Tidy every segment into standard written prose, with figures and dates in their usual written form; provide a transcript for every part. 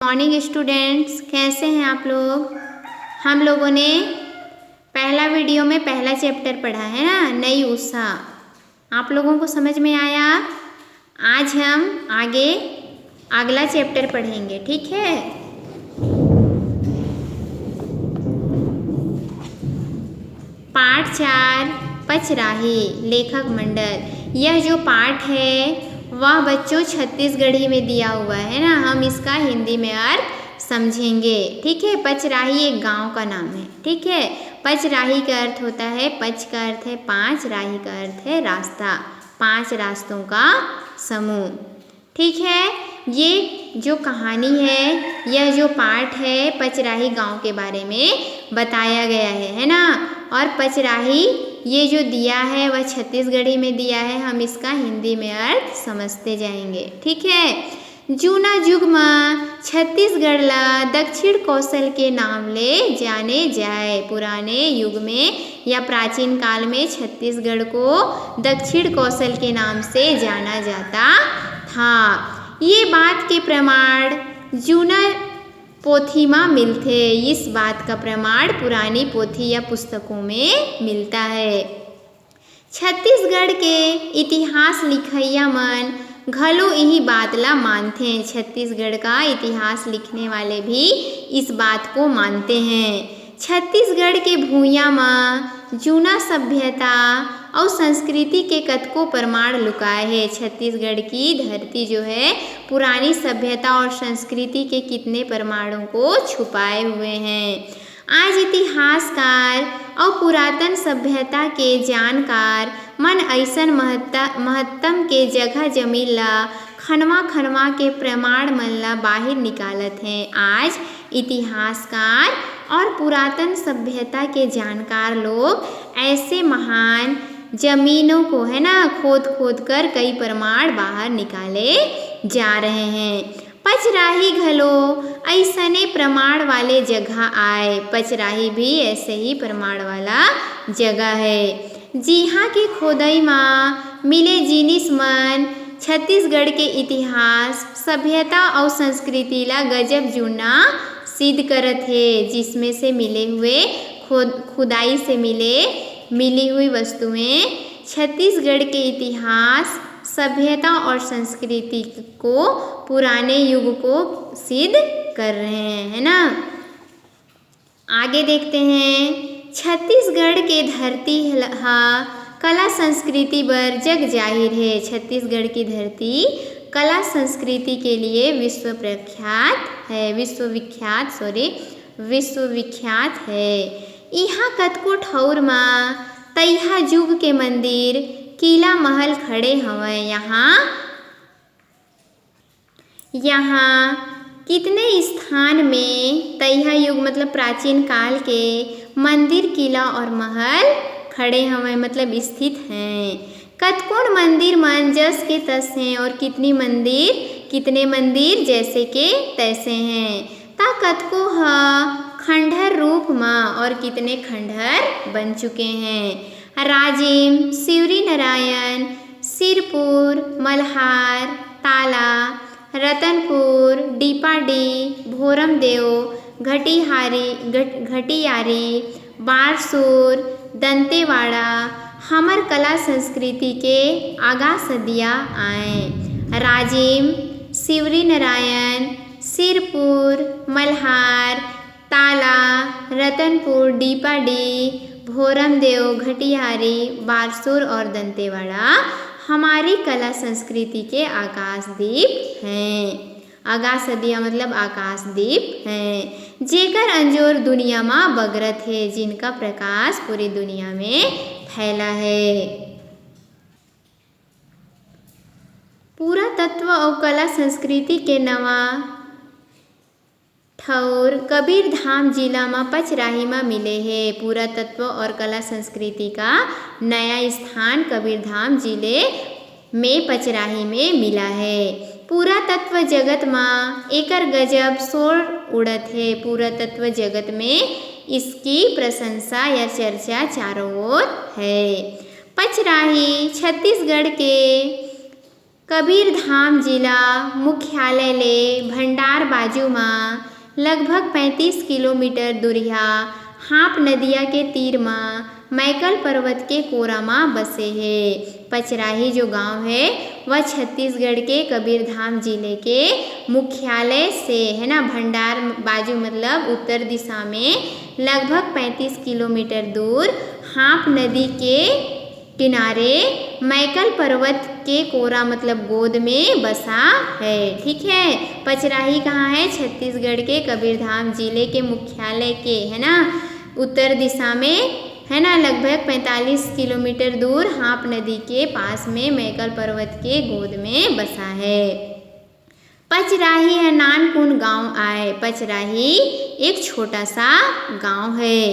Morning students, कैसे हैं आप लोग। हम लोगों ने पहला वीडियो में पहला चैप्टर पढ़ा है ना, नई उत्साह। आप लोगों को समझ में आया। आज हम आगे अगला चैप्टर पढ़ेंगे, ठीक है। पाठ 4 पचराही लेखक मंडल। यह जो पाठ है वह बच्चों छत्तीसगढ़ी में दिया हुआ है ना, हम इसका हिंदी में अर्थ समझेंगे, ठीक है। पचराही एक गांव का नाम है, ठीक है। पचराही का अर्थ होता है, पच का अर्थ है 5, राही का अर्थ है रास्ता, 5 रास्तों का समूह, ठीक है। ये जो कहानी है, यह जो पाठ है, पचराही गांव के बारे में बताया गया है ना। और पचराही ये जो दिया है वह छत्तीसगढ़ी में दिया है, हम इसका हिंदी में अर्थ समझते जाएंगे, ठीक है। जूना जुग में छत्तीसगढ़ ला दक्षिण कौशल के नाम ले जाने जाए। पुराने युग में या प्राचीन काल में छत्तीसगढ़ को दक्षिण कौशल के नाम से जाना जाता था। ये बात के प्रमाण जूना पोथी में मिलते, इस बात का प्रमाण पुरानी पोथी या पुस्तकों में मिलता है। छत्तीसगढ़ के इतिहास लिखइया मन घलो यही बात ला मानते हैं। छत्तीसगढ़ का इतिहास लिखने वाले भी इस बात को मानते हैं। छत्तीसगढ़ के भूइयाँ में जूना सभ्यता और संस्कृति के कतको प्रमाण लुकाए हैं। छत्तीसगढ़ की धरती जो है पुरानी सभ्यता और संस्कृति के कितने प्रमाणों को छुपाए हुए हैं। आज इतिहासकार और पुरातन सभ्यता के जानकार मन ऐसन महत्तम के जगह जमीन ला खनवा के प्रमाण मन ला बाहर निकालत हैं। आज इतिहासकार और पुरातन सभ्यता के जानकार लोग ऐसे महान जमीनों को है ना खोद कर कई प्रमाण बाहर निकाले जा रहे हैं। पचराही घलो ऐसने प्रमाण वाले जगह आए। पचराही भी ऐसे ही प्रमाण वाला जगह है। जिहाँ की खोदाई में मिले जिनिस मन छत्तीसगढ़ के इतिहास सभ्यता और संस्कृति ला गजब जुड़ना सिद्ध करत है। जिसमें से मिले हुए खुदाई से मिली हुई वस्तुएं छत्तीसगढ़ के इतिहास सभ्यता और संस्कृति को पुराने युग को सिद्ध कर रहे हैं, है ना। आगे देखते हैं। छत्तीसगढ़ के धरती कला संस्कृति पर जग जाहिर है। छत्तीसगढ़ की धरती कला संस्कृति के लिए विश्वविख्यात है। यहाँ कतको ठौर में तैहा युग के मंदिर किला महल खड़े हवय। यहाँ कितने स्थान में तैहा युग मतलब प्राचीन काल के मंदिर किला और महल खड़े हवय मतलब स्थित हैं। कतकोन मंदिर मन जस के तस हैं और कितने मंदिर जैसे के तैसे हैं। ता कतको खंडहर रूप में और कितने खंडहर बन चुके हैं। राजिम, शिवरी नारायण, सिरपुर, मल्हार, ताला, रतनपुर, डीपाडी, भोरमदेव, घटियारी, बारसूर, दंतेवाड़ा हमर कला संस्कृति के आगा सदिया आए। राजिम, शिवरी नारायण, सिरपुर, मल्हार, ताला, रतनपुर, डीपाडी, भोरमदेव, घटियारी, बारसूर और दंतेवाड़ा हमारी कला संस्कृति के आकाशदीप हैं। आगासदिया मतलब आकाशदीप हैं, जेकर अंजोर दुनिया में बगरत है, जिनका प्रकाश पूरी दुनिया में फैला है। पुरातत्व और कला संस्कृति के नवा ठौर कबीरधाम जिला में पचराही में मिले हैं। पुरातत्व और कला संस्कृति का नया स्थान कबीरधाम जिले में पचराही में मिला है। पुरातत्व जगत में एकर गजब शोर उड़त है। पुरातत्व जगत में इसकी प्रशंसा या चर्चा चारों ओर है। पचराही छत्तीसगढ़ के कबीरधाम जिला मुख्यालय ले भंडार बाजू में लगभग 35 किलोमीटर दूरिया हाप नदिया के तीर में मैकल पर्वत के कोरा में बसे है। पचराही जो गांव है वह छत्तीसगढ़ के कबीरधाम जिले के मुख्यालय से है ना भंडार बाजू मतलब उत्तर दिशा में लगभग 35 किलोमीटर दूर हाप नदी के किनारे मैकल पर्वत के कोरा मतलब गोद में बसा है। ठीक है, पचराही कहाँ है? छत्तीसगढ़ के कबीरधाम जिले के मुख्यालय के है ना उत्तर दिशा में है ना लगभग 45 किलोमीटर दूर हाप नदी के पास में मैकल पर्वत के गोद में बसा है। पचराही है नानकुन गांव आए। पचराही एक छोटा सा गांव है।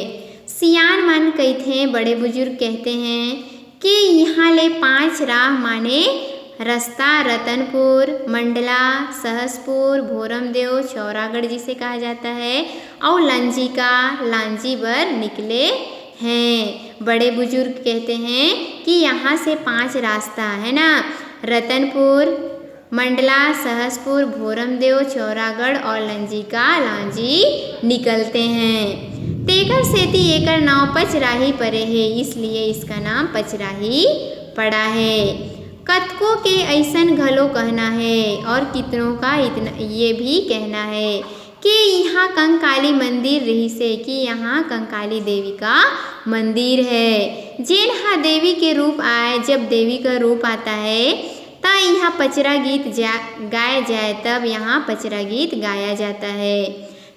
सियान मन कहते बड़े बुजुर्ग कहते हैं कि यहाँ ले 5 राह माने रास्ता रतनपुर, मंडला, सहसपुर, भोरमदेव, चौरागढ़ जिसे कहा जाता है और लांजी बर निकले हैं। बड़े बुजुर्ग कहते हैं कि यहाँ से 5 रास्ता है ना रतनपुर, मंडला, सहसपुर, भोरमदेव, चौरागढ़ और लांजी निकलते हैं। तेकर सेती एकर नाव पचराही परे है, इसलिए इसका नाम पचराही पड़ा है। कतकों के ऐसन घलो कहना है और कितनों का इतना ये भी कहना है कि यहाँ कंकाली मंदिर रही से कि यहाँ कंकाली देवी का मंदिर है। जेन हा देवी के रूप आए, जब देवी का रूप आता है तब यहाँ पचरा गीत गाया जाए, तब यहाँ पचरा गीत गाया जाता है।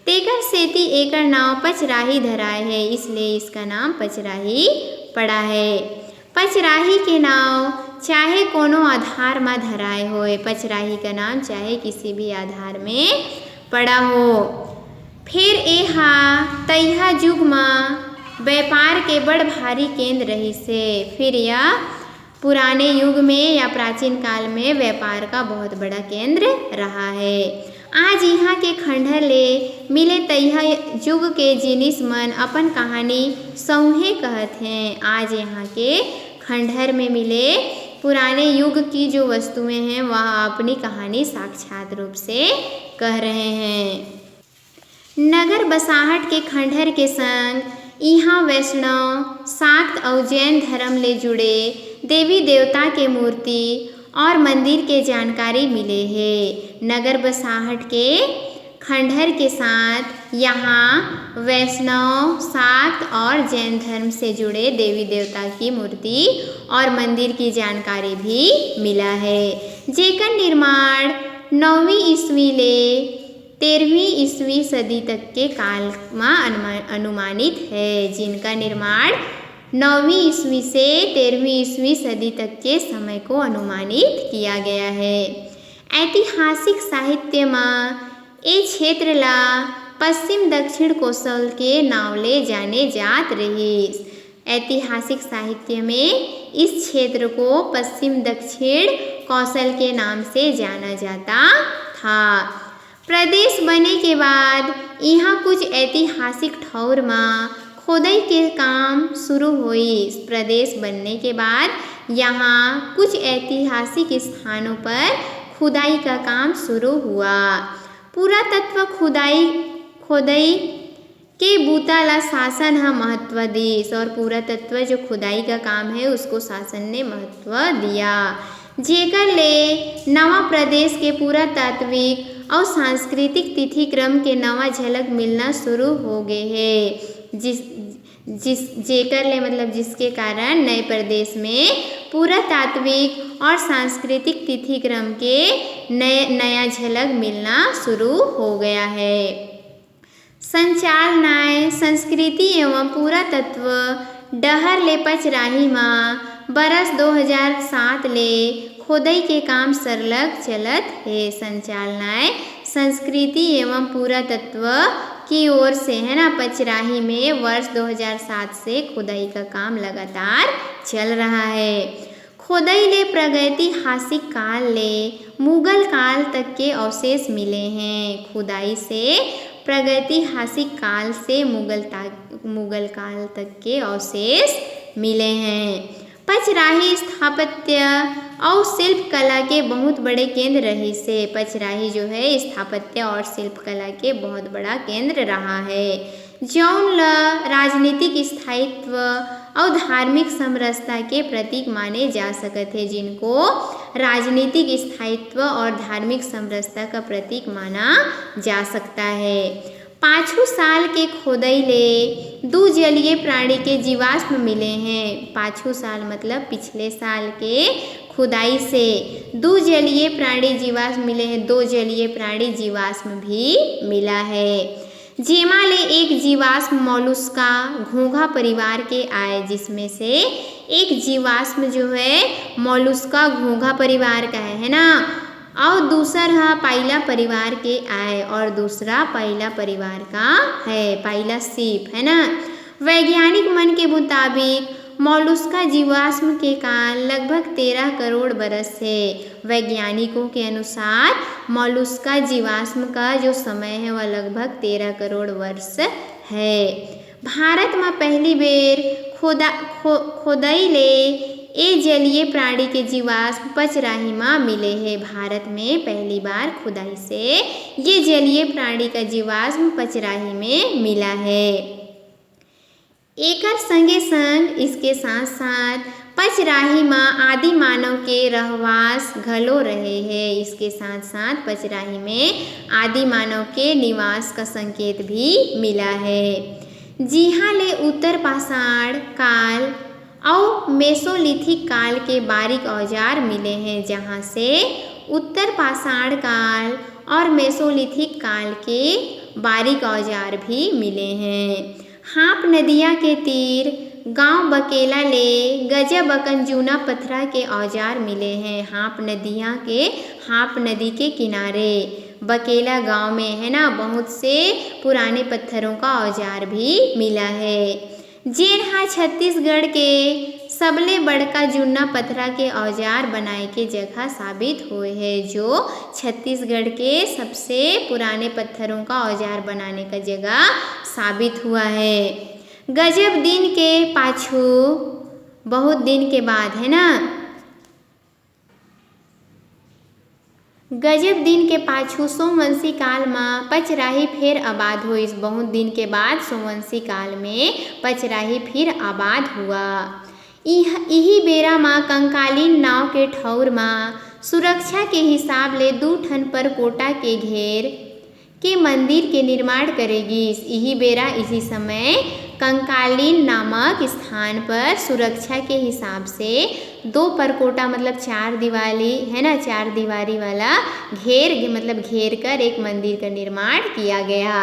तेकर सेती एकर नाव पचराही धराए है, इसलिए इसका नाम पचराही पड़ा है। पचराही के नाव चाहे कोनो आधार में धराए होए, पचराही का नाम चाहे किसी भी आधार में पड़ा हो। फिर एहा तैहा युग में व्यापार के बड़ भारी केंद्र रही से। फिर यह पुराने युग में या प्राचीन काल में व्यापार का बहुत बड़ा केंद्र रहा है। आज यहाँ के खंडहर ले मिले तैहा युग के जिनिस मन अपन कहानी सौहे कहत हैं। आज यहाँ के खंडहर में मिले पुराने युग की जो वस्तुएं हैं वह अपनी कहानी साक्षात रूप से कह रहे हैं। नगर बसाहट के खंडहर के संग यहाँ वैष्णव, शाक्त और जैन धर्म ले जुड़े देवी देवता के मूर्ति और मंदिर के जानकारी मिले हैं। नगर बसाहट के खंडहर के साथ यहाँ वैष्णव, शाक्त और जैन धर्म से जुड़े देवी देवता की मूर्ति और मंदिर की जानकारी भी मिला है, जेकर निर्माण 9वीं ईस्वी ले 13वीं ईस्वी सदी तक के काल में अनुमानित है। जिनका निर्माण 9वीं ईस्वी से 13वीं ईस्वी सदी तक के समय को अनुमानित किया गया है। ऐतिहासिक साहित्य में ये क्षेत्र ला पश्चिम दक्षिण कौशल के नाव ले जाने जात रही। ऐतिहासिक साहित्य में इस क्षेत्र को पश्चिम दक्षिण कौशल के नाम से जाना जाता था। प्रदेश बने के बाद यहाँ कुछ ऐतिहासिक ठौर में खोदाई के काम शुरू हुई। प्रदेश बनने के बाद यहाँ कुछ ऐतिहासिक स्थानों पर खुदाई का काम शुरू हुआ। पुरातत्व खोदाई के बूता ला शासन हा महत्व दीस, और पुरातत्व जो खुदाई का काम है उसको शासन ने महत्व दिया, जेकर ले नवा प्रदेश के पुरातात्विक और सांस्कृतिक तिथि क्रम के नवा झलक मिलना शुरू हो गए है। जेकर ले मतलब जिसके कारण नए प्रदेश में पुरातात्विक और सांस्कृतिक तिथि क्रम के नया झलक मिलना शुरू हो गया है। संचालनाय संस्कृति एवं पुरातत्व डहर ले पचराही में बरस 2007 ले खोदाई के काम सरलग चलत है। संचालनाय संस्कृति एवं पुरातत्व की ओर से है ना पचराही में वर्ष 2007 से खुदाई का काम लगातार चल रहा है। खोदाई ले प्रागैतिहासिक काल ले मुगल काल तक के अवशेष मिले हैं। खुदाई से प्रागैतिहासिक काल से मुगल काल तक के अवशेष मिले हैं। पचराही स्थापत्य और शिल्प कला के बहुत बड़े केंद्र रही से। पचराही जो है स्थापत्य और शिल्प कला के बहुत बड़ा केंद्र रहा है। जौन ल राजनीतिक स्थायित्व और धार्मिक समरसता के प्रतीक माने जा सकते हैं, जिनको राजनीतिक स्थायित्व और धार्मिक समरसता का प्रतीक माना जा सकता है। पाँचों साल के खोदाई ले 2 जलीय प्राणी के जीवाश्म मिले हैं। पाँचों साल मतलब पिछले साल के खुदाई से 2 जलीय प्राणी जीवाश्म मिले हैं। 2 जलीय प्राणी जीवाश्म भी मिला है। जेमा ले एक जीवाश्म मोलुस्का घोंघा परिवार के आए, जिसमें से एक जीवाश्म जो है मोलुस्का घोंघा परिवार का है ना, और दूसरा पाइला परिवार के आए, और दूसरा पाइला परिवार का है, पाइला सीप है ना। वैज्ञानिक मन के मुताबिक मोलुस्का जीवाश्म के काल लगभग 13 करोड़ बरस है। वैज्ञानिकों के अनुसार मोलुस्का जीवाश्म का जो समय है वह लगभग 13 करोड़ वर्ष है। भारत में पहली बेर खोदाई ले ए जलीय प्राणी के जीवाश्म पचराही में मिले हैं। भारत में पहली बार खुदाई से ये जलीय प्राणी का जीवाश्म पचराही में मिला है। एकर संगे संग इसके साथ साथ पचराही में आदि मानव के रहवास घलो रहे हैं। इसके साथ साथ पचराही में आदि मानव के निवास का संकेत भी मिला है। जिहाँ ले उत्तर पाषाण काल और मेसोलिथिक काल के बारीक औजार मिले हैं, जहाँ से उत्तर पाषाण काल और मेसोलिथिक काल के बारीक औजार भी मिले हैं। हाँप नदिया के तीर गांव बकेला ले गजब अकन जूना पत्थरा के औजार मिले हैं। हाँप नदी के किनारे बकेला गांव में है ना, बहुत से पुराने पत्थरों का औजार भी मिला है। जेन छत्तीसगढ़ के सबले बड़का जूना पत्थरा के औजार बनाए के जगह साबित हुए हैं, जो छत्तीसगढ़ के सबसे पुराने पत्थरों का औजार बनाने का जगह साबित हुआ है। गजब दिन के पाछू बहुत दिन के बाद है ना, गजब दिन के पाछू सोमवंशी काल में पचराही फिर आबाद हुई। बहुत दिन के बाद सोमवंशी काल में पचराही फिर आबाद हुआ। यही बेरा में कंकालीन नाव के ठौर में सुरक्षा के हिसाब ले 2 ठन पर कोटा के घेर के मंदिर के निर्माण करेगी। यही बेरा इसी समय कंकालीन नामक स्थान पर सुरक्षा के हिसाब से 2 परकोटा मतलब 4 दीवारी है ना, 4 दीवारी वाला घेर कर एक मंदिर का निर्माण किया गया।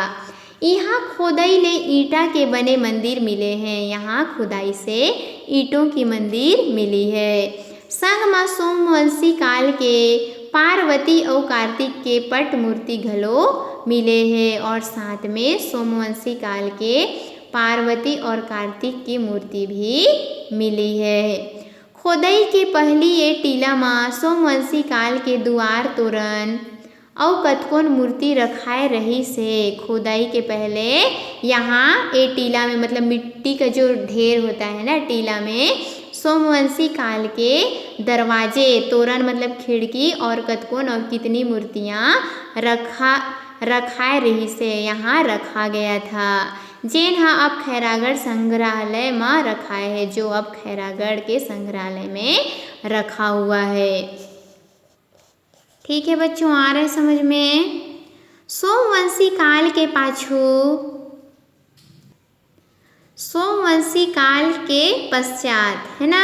यहाँ खोदाई ले ईंटा के बने मंदिर मिले हैं। यहाँ खुदाई से ईंटों की मंदिर मिली है। संग में सोमवंशी काल के पार्वती और कार्तिक के पट मूर्ति घलो मिले हैं, और साथ में सोमवंशी काल के पार्वती और कार्तिक की मूर्ति भी मिली है। खोदाई के पहली ये टीला में सोमवंशी काल के द्वार तोरण और कतकोन मूर्ति रखाए रही से। खोदाई के पहले यहाँ ए टीला में मतलब मिट्टी का जो ढेर होता है ना, टीला में सोमवंशी काल के दरवाजे तोरण मतलब खिड़की और कतकोन और कितनी मूर्तियाँ रखाए रही से यहाँ रखा गया था। जेन अब खैरागढ़ संग्रहालय में रखाए है, जो अब खैरागढ़ के संग्रहालय में रखा हुआ है। ठीक है बच्चों, आ रहे समझ में। सोमवंशी काल के पाछू सोमवंशी काल के पश्चात है ना,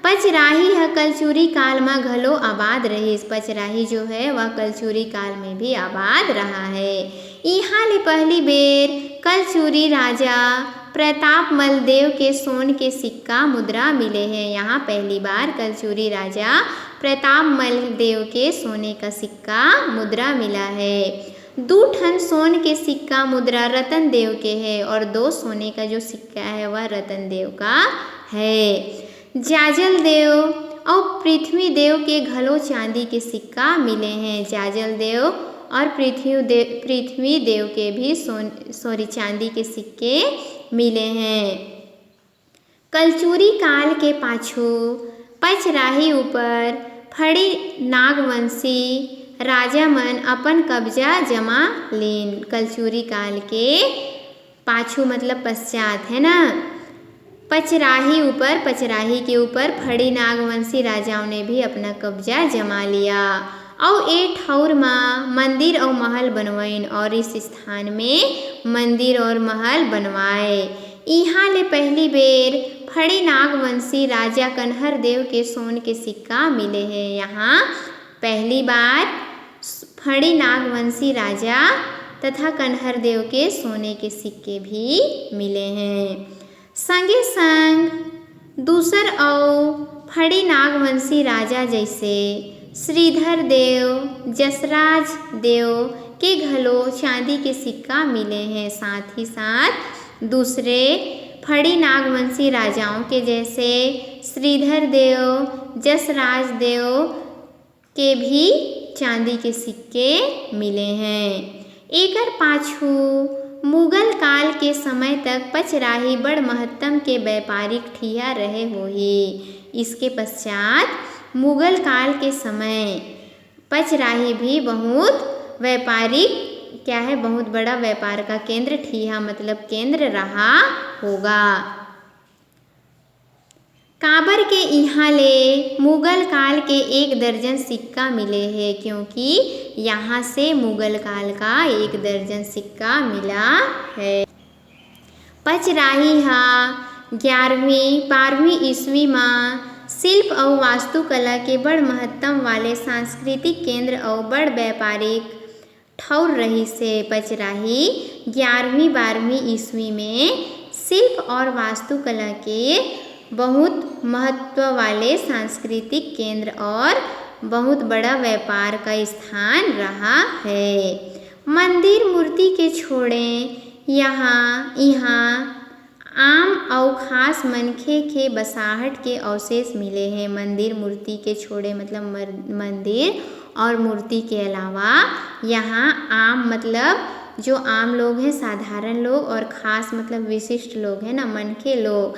पचराही है कलचुरी काल में घलो आबाद रही। पचराही जो है वह कलचुरी काल में भी आबाद रहा है। यहाँ ले पहली बेर कलचुरी राजा प्रतापमल देव के सोन के सिक्का मुद्रा मिले हैं। यहाँ पहली बार कलचुरी राजा प्रतापमल देव के सोने का सिक्का मुद्रा मिला है। 2 ठन सोन के सिक्का मुद्रा रतन देव के है, और 2 सोने का जो सिक्का है वह रतन देव का है। जाजल देव और पृथ्वी देव के घलो चांदी के सिक्का मिले हैं। जाजल देव और पृथ्वी देव के भी चांदी के सिक्के मिले हैं। कलचुरी काल के पाछू पचराही ऊपर फड़ी नागवंशी राजा मन अपन कब्जा जमा लेन। कलचुरी काल के पाछू मतलब पश्चात है ना। पचराही के ऊपर फड़ी नागवंशी राजाओं ने भी अपना कब्जा जमा लिया और ए ठौर में मंदिर और महल बनवाइन और इस स्थान में मंदिर और महल बनवाए। यहाँ ले पहली बेर फड़ी नागवंशी राजा कन्हर देव के सोन के सिक्का मिले हैं। यहाँ पहली बार फड़ी नागवंशी राजा तथा कन्हर देव के सोने के सिक्के भी मिले हैं। संगे संग दूसर और फड़ी नागवंशी राजा जैसे श्रीधर देव जसराज देव के घलो चांदी के सिक्का मिले हैं। साथ ही साथ दूसरे फड़ी नागवंशी राजाओं के जैसे श्रीधर देव जसराज देव के भी चांदी के सिक्के मिले हैं। एकर पाछू मुगल काल के समय तक पचराही बड़ महत्तम के व्यापारिक ठिया रहे होही। इसके पश्चात मुगल काल के समय पचराही भी बहुत व्यापारिक बहुत बड़ा व्यापार का केंद्र ठिया मतलब केंद्र रहा होगा। काबर के यहाँ ले मुगल काल के 1 दर्जन सिक्का मिले हैं क्योंकि यहाँ से मुगल काल का 1 दर्जन सिक्का मिला है। पचराही हा 11वीं-12वीं ईस्वी में शिल्प और वास्तुकला के बड़ महत्तम वाले सांस्कृतिक केंद्र और बड़ व्यापारिक ठौर रही से। पचराही 11वीं-12वीं ईस्वी में शिल्प और वास्तुकला के बहुत महत्व वाले सांस्कृतिक केंद्र और बहुत बड़ा व्यापार का स्थान रहा है। मंदिर मूर्ति के छोड़े यहाँ आम और खास मनखे के बसाहट के अवशेष मिले हैं। मंदिर मूर्ति के छोड़े मतलब मंदिर और मूर्ति के अलावा यहाँ आम मतलब जो आम लोग हैं साधारण लोग और ख़ास मतलब विशिष्ट लोग हैं ना मनखे लोग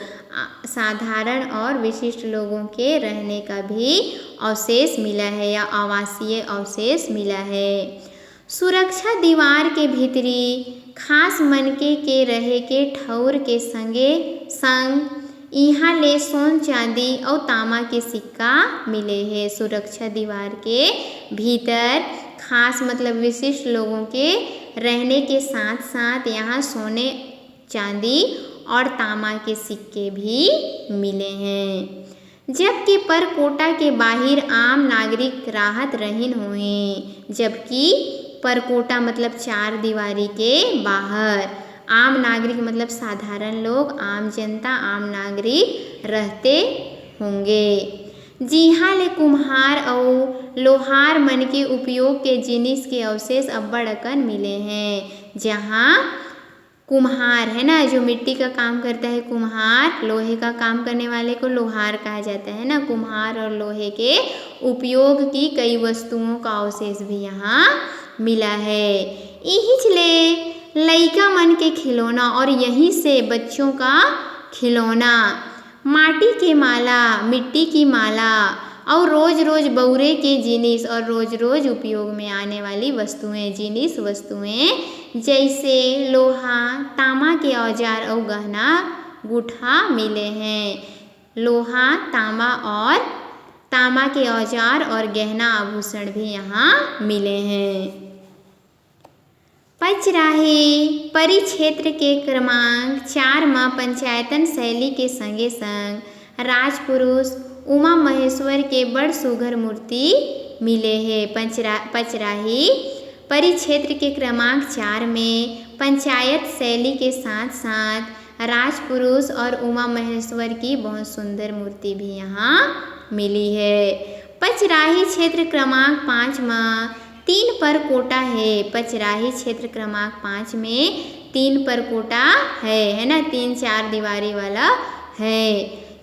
साधारण और विशिष्ट लोगों के रहने का भी अवशेष मिला है या आवासीय अवशेष मिला है। सुरक्षा दीवार के भीतरी खास मनके के रहे के ठौर के संग यहाँ ले सोन चांदी और तांबा के सिक्का मिले हैं। सुरक्षा दीवार के भीतर खास मतलब विशिष्ट लोगों के रहने के साथ साथ यहाँ सोने चांदी और तांबा के सिक्के भी मिले हैं। जबकि परकोटा के बाहर आम नागरिक राहत रहीन हुए जबकि परकोटा मतलब 4 दीवारी के बाहर आम नागरिक मतलब साधारण लोग आम जनता आम नागरिक रहते होंगे। जिहाँ ले कुम्हार और लोहार मन के उपयोग के जिनिस के अवशेष अब्बड़ अकन मिले हैं। जहाँ कुम्हार है ना जो मिट्टी का काम करता है कुम्हार लोहे का काम करने वाले को लोहार कहा जाता है ना। कुम्हार और लोहे के उपयोग की कई वस्तुओं का अवशेष भी यहाँ मिला है। यही ले लइका मन के खिलौना और यहीं से बच्चों का खिलौना माटी के माला मिट्टी की माला और रोज रोज बउरे के जिनिस और रोज रोज उपयोग में आने वाली वस्तुएं जिनिस वस्तुएं जैसे लोहा तांबा के औजार और गहना गुठा मिले हैं। लोहा तांबा के औजार और गहना आभूषण भी यहाँ मिले हैं। पचराही परिक्षेत्र के क्रमांक 4 में पंचायतन शैली के संगे संग राजपुरुष उमा महेश्वर के बड़ सुघर मूर्ति मिले हैं। पचराही परिक्षेत्र के क्रमांक 4 में पंचायत शैली के साथ साथ राजपुरुष और उमा महेश्वर की बहुत सुंदर मूर्ति भी यहाँ मिली है। पचराही क्षेत्र क्रमांक 5 में 3 परकोटा है। पचराही क्षेत्र क्रमांक 5 में 3 परकोटा है ना 3-4 दीवारी वाला है।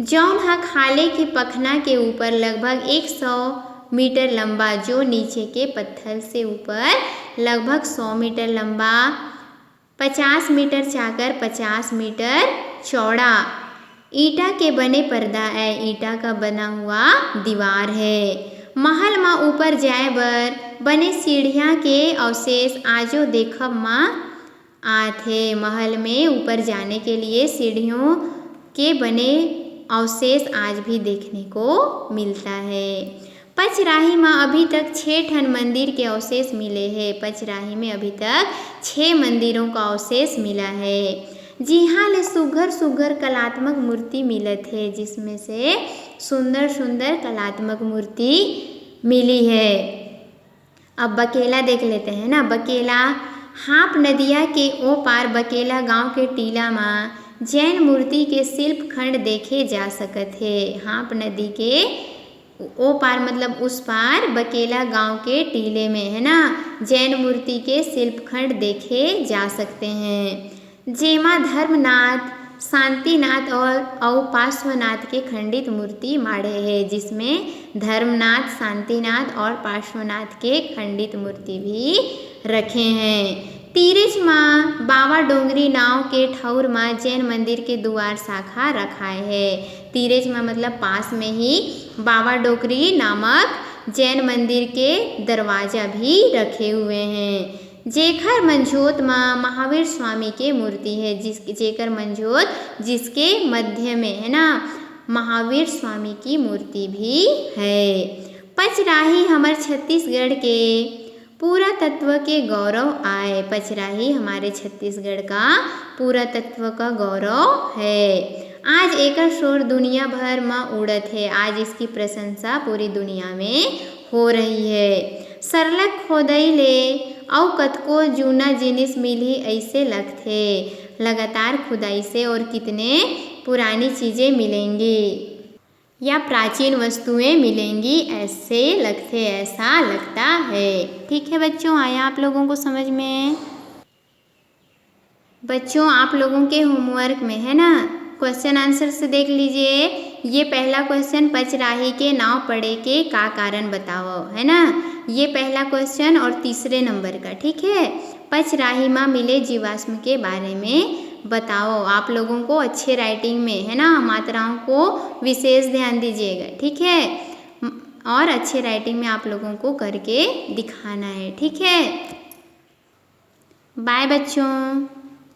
जौन हा खाले के पखना के ऊपर लगभग 100 मीटर लंबा जो नीचे के पत्थर से ऊपर लगभग 100 मीटर लंबा 50 मीटर चाकर 50 मीटर चौड़ा ईटा के बने पर्दा है, ईटा का बना हुआ दीवार है। महल मा ऊपर जाए बर बने सीढ़ियाँ के अवशेष आजो देखब मा आथे। महल में ऊपर जाने के लिए सीढ़ियों के बने अवशेष आज भी देखने को मिलता है। पचराही में अभी तक 6 ठन मंदिर के अवशेष मिले हैं। पचराही में अभी तक 6 मंदिरों का अवशेष मिला है। जिहाँ ले सुघर सुघर कलात्मक मूर्ति मिलत है, जिसमें से सुंदर सुंदर कलात्मक मूर्ति मिली है। अब बकेला देख लेते हैं ना। बकेला हाप नदिया के ओ पार बकेला गांव के टीला में जैन मूर्ति के शिल्प खंड देखे जा सकत है। हाप नदी के ओ पार मतलब उस पार बकेला गांव के टीले में है ना, जैन मूर्ति के शिल्प खंड देखे जा सकते हैं। जेमा धर्मनाथ, शांतिनाथ और पार्श्वनाथ के खंडित मूर्ति माढ़े है, जिसमें धर्मनाथ, शांतिनाथ और पार्श्वनाथ के खंडित मूर्ति भी रखे हैं। तीरज माँ बाबा डोंगरी नाव के ठौर माँ जैन मंदिर के द्वार शाखा रखाए है। तीरज माँ मतलब पास में ही बाबा डोंगरी नामक जैन मंदिर के दरवाजा भी रखे हुए हैं। जेखर मंझोत माँ महावीर स्वामी के मूर्ति है, जेकर मंझोत जिसके मध्य में है ना, महावीर स्वामी की मूर्ति भी है। पचराही हमारे छत्तीसगढ़ के पुरातत्व के गौरव आए। पचराही हमारे छत्तीसगढ़ का पुरातत्व का गौरव है। आज एकर शोर दुनिया भर में उड़त है। आज इसकी प्रशंसा पूरी दुनिया में हो रही है। सरलग खोदई ले और कतको जूना जिनिस मिली ऐसे लगथे। लगातार खुदाई से और कितने पुरानी चीज़ें मिलेंगी या प्राचीन वस्तुएं मिलेंगी ऐसे लगते, ऐसा लगता है। ठीक है बच्चों, आया आप लोगों को समझ में? बच्चों आप लोगों के होमवर्क में है ना, क्वेश्चन आंसर से देख लीजिए। ये पहला क्वेश्चन पचराही के नाव पड़े के का कारण बताओ, है ना। ये पहला क्वेश्चन और तीसरे नंबर का, ठीक है। पचराही में मिले जीवाश्म के बारे में बताओ। आप लोगों को अच्छे राइटिंग में है ना, मात्राओं को विशेष ध्यान दीजिएगा, ठीक है। और अच्छे राइटिंग में आप लोगों को करके दिखाना है, ठीक है। बाय बच्चों।